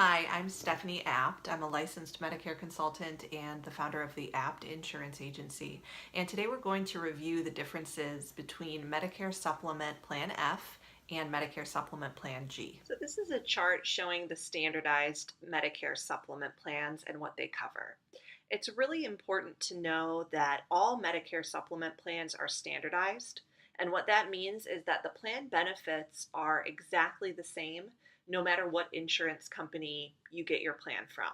Hi, I'm Stephanie Apt. I'm a licensed Medicare consultant and the founder of the Apt Insurance Agency. And today we're going to review the differences between Medicare Supplement Plan F and Medicare Supplement Plan G. So this is a chart showing the standardized Medicare supplement plans and what they cover. It's really important to know that all Medicare supplement plans are standardized. And what that means is that the plan benefits are exactly the same no matter what insurance company you get your plan from.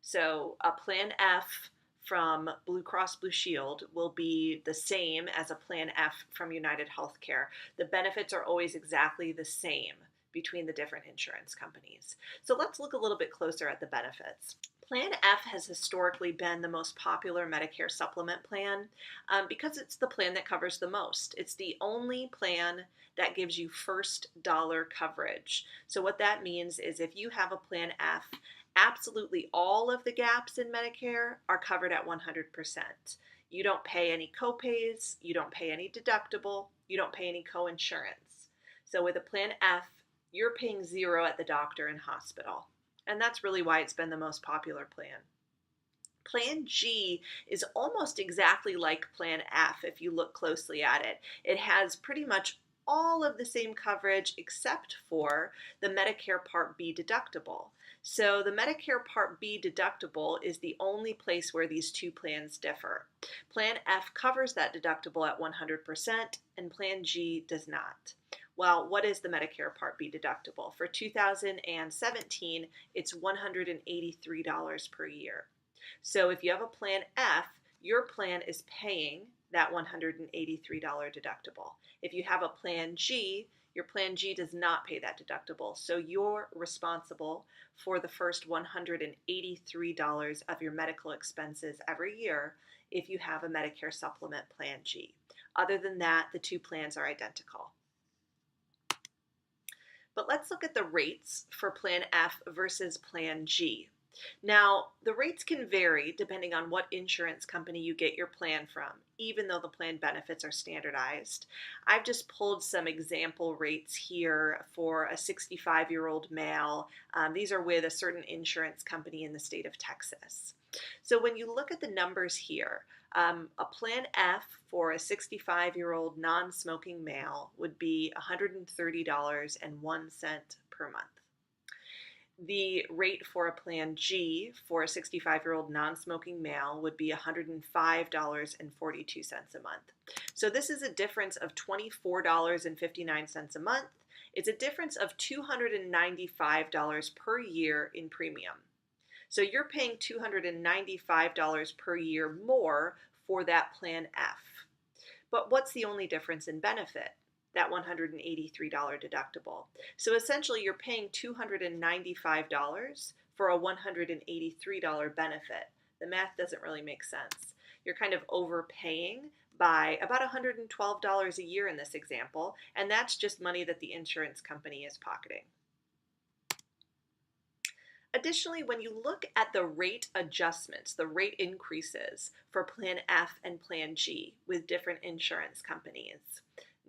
So a Plan F from Blue Cross Blue Shield will be the same as a Plan F from United Healthcare. The benefits are always exactly the same between the different insurance companies. So let's look a little bit closer at the benefits. Plan F has historically been the most popular Medicare supplement plan because it's the plan that covers the most. It's the only plan that gives you first dollar coverage. So what that means is if you have a Plan F, absolutely all of the gaps in Medicare are covered at 100%. You don't pay any copays, you don't pay any deductible, you don't pay any coinsurance. So with a Plan F, you're paying zero at the doctor and hospital. And that's really why it's been the most popular plan. Plan G is almost exactly like Plan F if you look closely at it. It has pretty much all of the same coverage except for the Medicare Part B deductible. So the Medicare Part B deductible is the only place where these two plans differ. Plan F covers that deductible at 100% and Plan G does not. Well, what is the Medicare Part B deductible? For 2017, it's $183 per year. So if you have a Plan F, your plan is paying that $183 deductible. If you have a Plan G, your Plan G does not pay that deductible. So you're responsible for the first $183 of your medical expenses every year if you have a Medicare Supplement Plan G. Other than that, the two plans are identical. But let's look at the rates for Plan F versus Plan G. Now, the rates can vary depending on what insurance company you get your plan from, even though the plan benefits are standardized. I've just pulled some example rates here for a 65-year-old male. These are with a certain insurance company in the state of Texas. So when you look at the numbers here, a Plan F for a 65-year-old non-smoking male would be $130.01 per month. The rate for a Plan G for a 65-year-old non-smoking male would be $105.42 a month. So this is a difference of $24.59 a month. It's a difference of $295 per year in premium. So you're paying $295 per year more for that Plan F. But what's the only difference in benefit? That $183 deductible. So essentially you're paying $295 for a $183 benefit. The math doesn't really make sense. You're kind of overpaying by about $112 a year in this example, and that's just money that the insurance company is pocketing. Additionally, when you look at the rate adjustments, the rate increases for Plan F and Plan G with different insurance companies,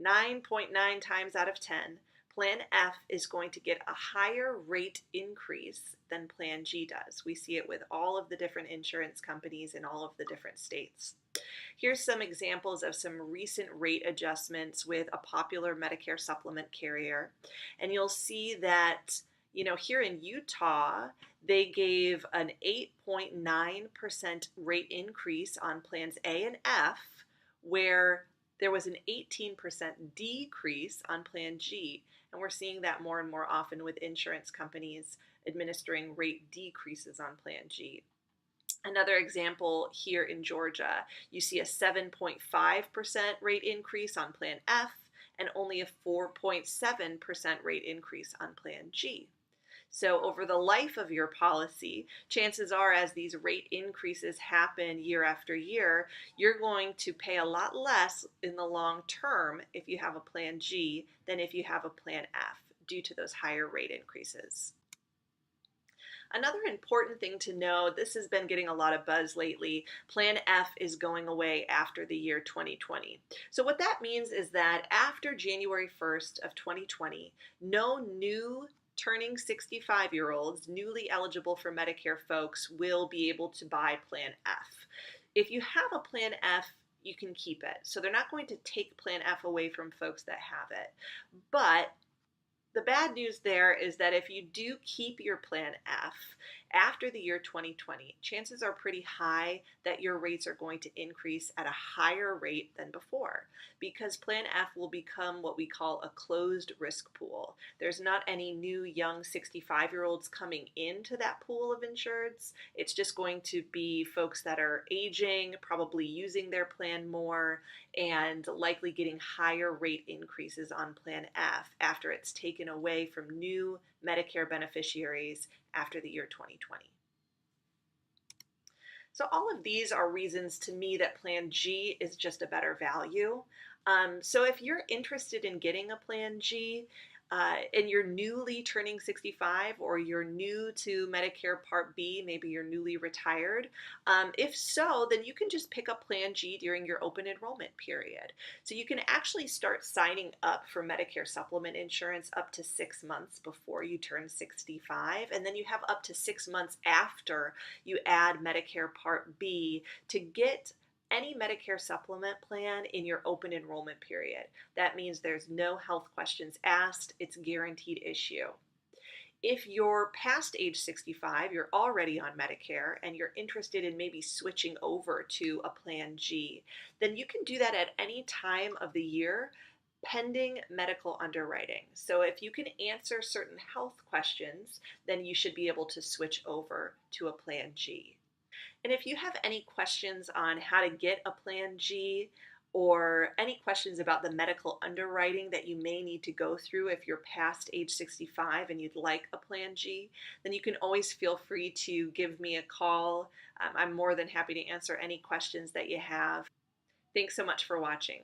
9.9 times out of 10, Plan F is going to get a higher rate increase than Plan G does. We see it with all of the different insurance companies in all of the different states. Here's some examples of some recent rate adjustments with a popular Medicare supplement carrier. And you'll see that here in Utah, they gave an 8.9% rate increase on plans A and F, where there was an 18% decrease on Plan G. And we're seeing that more and more often with insurance companies administering rate decreases on Plan G. Another example here in Georgia, you see a 7.5% rate increase on Plan F and only a 4.7% rate increase on Plan G. So over the life of your policy, chances are as these rate increases happen year after year, you're going to pay a lot less in the long term if you have a Plan G than if you have a Plan F due to those higher rate increases. Another important thing to know, this has been getting a lot of buzz lately, Plan F is going away after the year 2020. So what that means is that after January 1st of 2020, no new turning 65-year-olds, newly eligible for Medicare folks, will be able to buy Plan F. If you have a Plan F, you can keep it. So they're not going to take Plan F away from folks that have it. But the bad news there is that if you do keep your Plan F after the year 2020, chances are pretty high that your rates are going to increase at a higher rate than before, because Plan F will become what we call a closed risk pool. There's not any new young 65-year-olds coming into that pool of insureds. It's just going to be folks that are aging, probably using their plan more, and likely getting higher rate increases on Plan F after it's taken away from new Medicare beneficiaries after the year 2020. So all of these are reasons to me that Plan G is just a better value. So if you're interested in getting a Plan G, and you're newly turning 65, or you're new to Medicare Part B, maybe you're newly retired, if so, then you can just pick up Plan G during your open enrollment period. So you can actually start signing up for Medicare supplement insurance up to 6 months before you turn 65, and then you have up to 6 months after you add Medicare Part B to get any Medicare supplement plan in your open enrollment period. That means there's no health questions asked, it's guaranteed issue. If you're past age 65, you're already on Medicare, and you're interested in maybe switching over to a Plan G, then you can do that at any time of the year pending medical underwriting. So if you can answer certain health questions, then you should be able to switch over to a Plan G. And if you have any questions on how to get a Plan G, or any questions about the medical underwriting that you may need to go through if you're past age 65 and you'd like a Plan G, then you can always feel free to give me a call. I'm more than happy to answer any questions that you have. Thanks so much for watching.